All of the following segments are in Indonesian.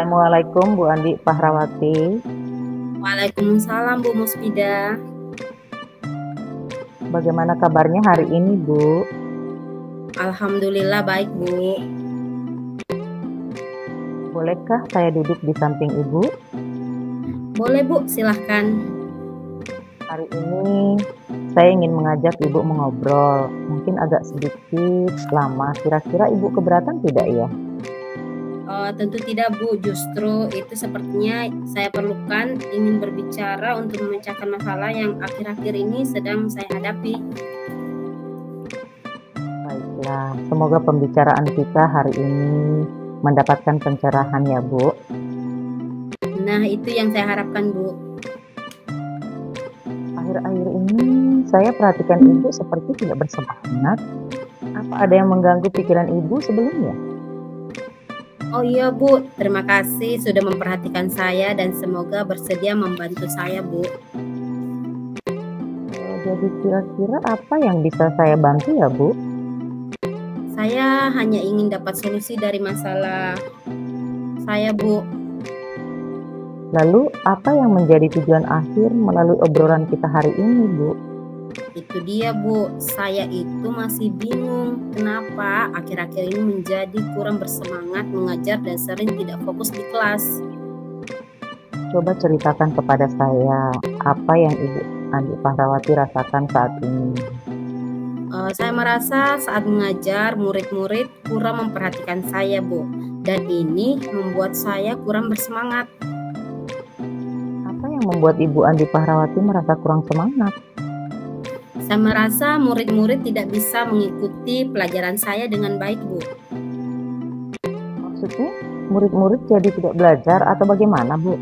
Assalamualaikum Bu Andi Fahrawati. Waalaikumsalam Bu Musfida. Bagaimana kabarnya hari ini Bu? Alhamdulillah baik Bu. Bolehkah saya duduk di samping Ibu? Boleh Bu, silahkan. Hari ini saya ingin mengajak Ibu mengobrol. Mungkin agak sedikit lama. Kira-kira Ibu keberatan tidak ya? Tentu tidak Bu, justru itu sepertinya saya perlukan ingin berbicara untuk memecahkan masalah yang akhir-akhir ini sedang saya hadapi. Baiklah, semoga pembicaraan kita hari ini mendapatkan pencerahan ya Bu. Nah, itu yang saya harapkan Bu. Akhir-akhir ini saya perhatikan Ibu seperti tidak bersemangat. Apa ada yang mengganggu pikiran Ibu sebelumnya? Oh iya Bu, terima kasih sudah memperhatikan saya dan semoga bersedia membantu saya Bu. Jadi kira-kira apa yang bisa saya bantu ya Bu? Saya hanya ingin dapat solusi dari masalah saya Bu. Lalu apa yang menjadi tujuan akhir melalui obrolan kita hari ini Bu? Itu dia Bu, saya itu masih bingung kenapa akhir-akhir ini menjadi kurang bersemangat mengajar dan sering tidak fokus di kelas. Coba ceritakan kepada saya apa yang Ibu Andi Fahrawati rasakan saat ini. Saya merasa saat mengajar murid-murid kurang memperhatikan saya Bu, dan ini membuat saya kurang bersemangat. Apa yang membuat Ibu Andi Fahrawati merasa kurang semangat? Saya merasa murid-murid tidak bisa mengikuti pelajaran saya dengan baik Bu. Maksudnya murid-murid jadi tidak belajar atau bagaimana Bu?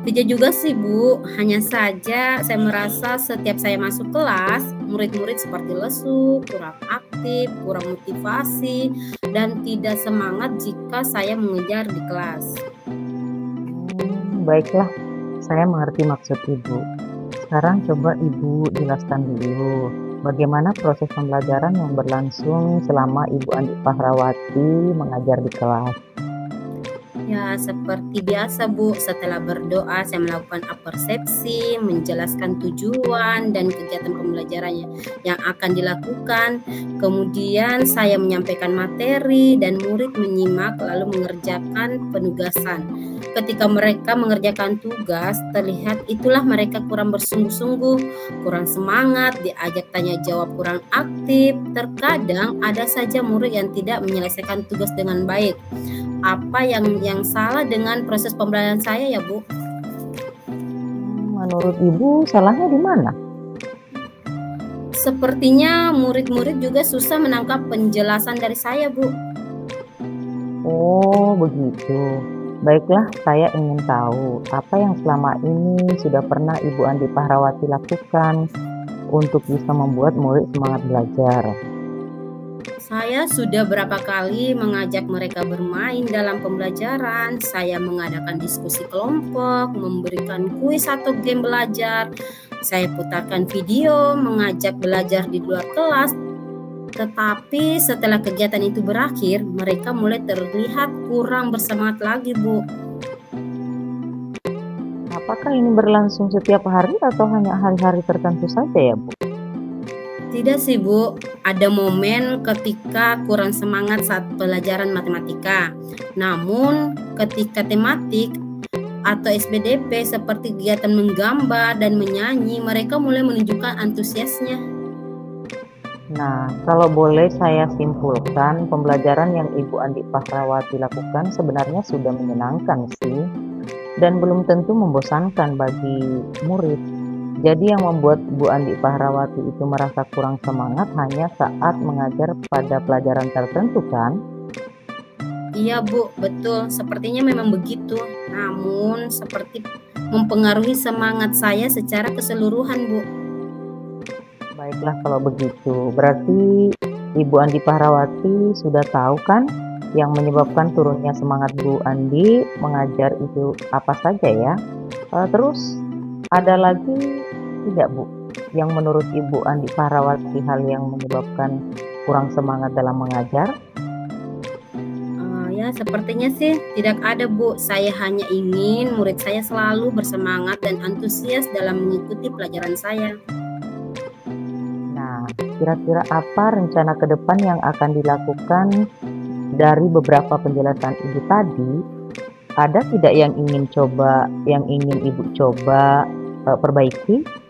Tidak juga sih Bu, hanya saja saya merasa setiap saya masuk kelas, murid-murid seperti lesu, kurang aktif, kurang motivasi, dan tidak semangat jika saya mengejar di kelas. Baiklah, saya mengerti maksud Ibu. Sekarang coba Ibu jelaskan dulu bagaimana proses pembelajaran yang berlangsung selama Ibu Andi Fahrawati mengajar di kelas. Ya, seperti biasa Bu, setelah berdoa saya melakukan apersepsi, menjelaskan tujuan dan kegiatan pembelajarannya yang akan dilakukan. Kemudian saya menyampaikan materi dan murid menyimak lalu mengerjakan penugasan. Ketika mereka mengerjakan tugas, terlihat itulah mereka kurang bersungguh-sungguh, kurang semangat, diajak tanya jawab kurang aktif. Terkadang ada saja murid yang tidak menyelesaikan tugas dengan baik. Apa yang salah dengan proses pembelajaran saya ya Bu? Menurut Ibu salahnya di mana? Sepertinya murid-murid juga susah menangkap penjelasan dari saya Bu. Oh begitu. Baiklah, saya ingin tahu apa yang selama ini sudah pernah Ibu Andi Fahrawati lakukan untuk bisa membuat murid semangat belajar. Saya sudah berapa kali mengajak mereka bermain dalam pembelajaran. Saya mengadakan diskusi kelompok, memberikan kuis atau game belajar. Saya putarkan video, mengajak belajar di luar kelas. Tetapi setelah kegiatan itu berakhir, mereka mulai terlihat kurang bersemangat lagi Bu. Apakah ini berlangsung setiap hari atau hanya hari-hari tertentu saja ya Bu? Tidak sih Bu, ada momen ketika kurang semangat saat pelajaran matematika. Namun ketika tematik atau SBDP seperti kegiatan menggambar dan menyanyi, mereka mulai menunjukkan antusiasnya. Nah, kalau boleh saya simpulkan, pembelajaran yang Ibu Andi Fahrawati lakukan sebenarnya sudah menyenangkan sih, dan belum tentu membosankan bagi murid. Jadi yang membuat Bu Andi Fahrawati itu merasa kurang semangat hanya saat mengajar pada pelajaran tertentu kan? Iya Bu, betul. Sepertinya memang begitu. Namun seperti mempengaruhi semangat saya secara keseluruhan Bu. Baiklah kalau begitu. Berarti Ibu Andi Fahrawati sudah tahu kan yang menyebabkan turunnya semangat Bu Andi mengajar itu apa saja ya? Terus ada lagi tidak Bu yang menurut Ibu Andi Fahrawati hal yang menyebabkan kurang semangat dalam mengajar? Ya Ya, sepertinya sih tidak ada, Bu. Saya hanya ingin murid saya selalu bersemangat dan antusias dalam mengikuti pelajaran saya. Nah, kira-kira apa rencana ke depan yang akan dilakukan dari beberapa penjelasan Ibu tadi? Ada tidak yang ingin Ibu coba perbaiki?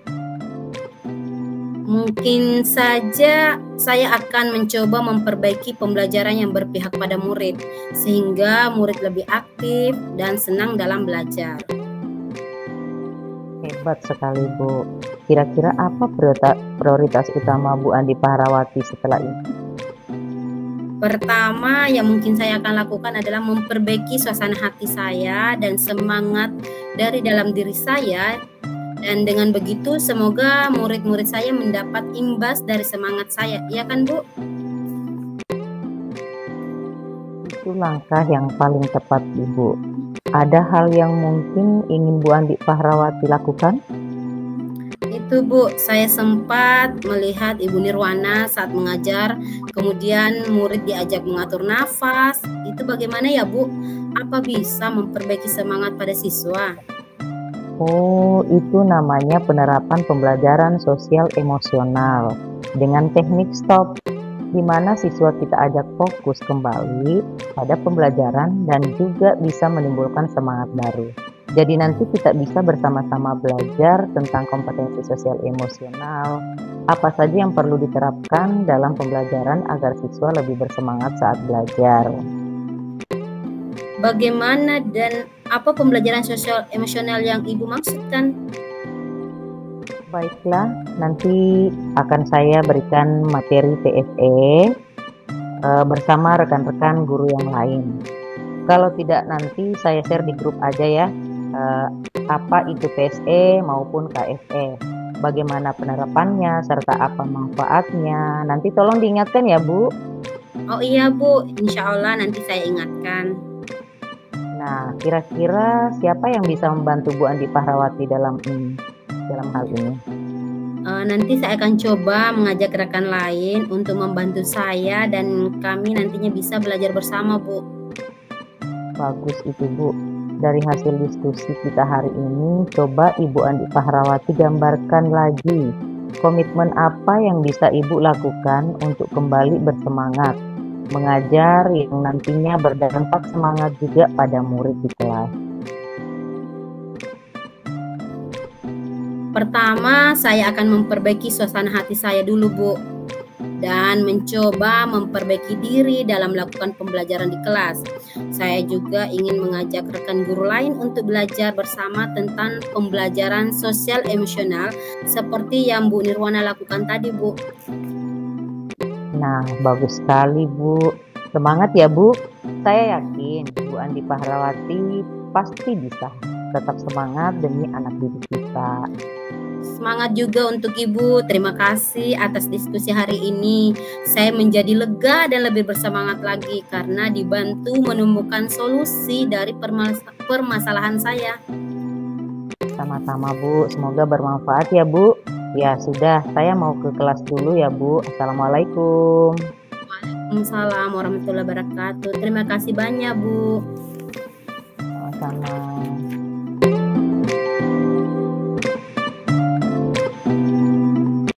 Mungkin saja saya akan mencoba memperbaiki pembelajaran yang berpihak pada murid, sehingga murid lebih aktif dan senang dalam belajar. Hebat sekali, Bu. Kira-kira apa prioritas utama Bu Andi Pahrawati setelah ini? Pertama yang mungkin saya akan lakukan adalah memperbaiki suasana hati saya dan semangat dari dalam diri saya. Dan dengan begitu semoga murid-murid saya mendapat imbas dari semangat saya. Iya kan, Bu? Itu langkah yang paling tepat, Ibu. Ada hal yang mungkin ingin Bu Andi Pahrawati lakukan? Itu, Bu, saya sempat melihat Ibu Nirwana saat mengajar, kemudian murid diajak mengatur nafas. Itu bagaimana ya, Bu? Apa bisa memperbaiki semangat pada siswa? Oh, itu namanya penerapan pembelajaran sosial emosional dengan teknik stop, di mana siswa kita ajak fokus kembali pada pembelajaran dan juga bisa menimbulkan semangat baru. Jadi nanti kita bisa bersama-sama belajar tentang kompetensi sosial emosional, apa saja yang perlu diterapkan dalam pembelajaran agar siswa lebih bersemangat saat belajar. Bagaimana dan apa pembelajaran sosial emosional yang Ibu maksudkan? Baiklah, nanti akan saya berikan materi PSE bersama rekan-rekan guru yang lain. Kalau tidak nanti saya share di grup aja ya, apa itu PSE maupun KSE, bagaimana penerapannya, serta apa manfaatnya. Nanti tolong diingatkan ya, Bu. Oh iya, Bu, insya Allah nanti saya ingatkan. Nah, kira-kira siapa yang bisa membantu Bu Andi Pahrawati dalam hal ini? Nanti saya akan coba mengajak rekan lain untuk membantu saya dan kami nantinya bisa belajar bersama, Bu. Bagus itu, Bu. Dari hasil diskusi kita hari ini, coba Ibu Andi Pahrawati gambarkan lagi komitmen apa yang bisa Ibu lakukan untuk kembali bersemangat mengajar yang nantinya berdampak semangat juga pada murid di kelas. Pertama, saya akan memperbaiki suasana hati saya dulu, Bu, dan mencoba memperbaiki diri dalam melakukan pembelajaran di kelas. Saya juga ingin mengajak rekan guru lain untuk belajar bersama tentang pembelajaran sosial emosional seperti yang Bu Nirwana lakukan tadi, Bu. Nah, bagus sekali, Bu. Semangat ya, Bu. Saya yakin Bu Andi Pahrawati pasti bisa. Tetap semangat demi anak didik kita. Semangat juga untuk Ibu. Terima kasih atas diskusi hari ini. Saya menjadi lega dan lebih bersemangat lagi karena dibantu menemukan solusi dari permasalahan saya. Sama-sama, Bu. Semoga bermanfaat ya, Bu. Ya sudah, saya mau ke kelas dulu ya, Bu. Assalamualaikum. Waalaikumsalam warahmatullahi wabarakatuh. Terima kasih banyak, Bu. Sama-sama.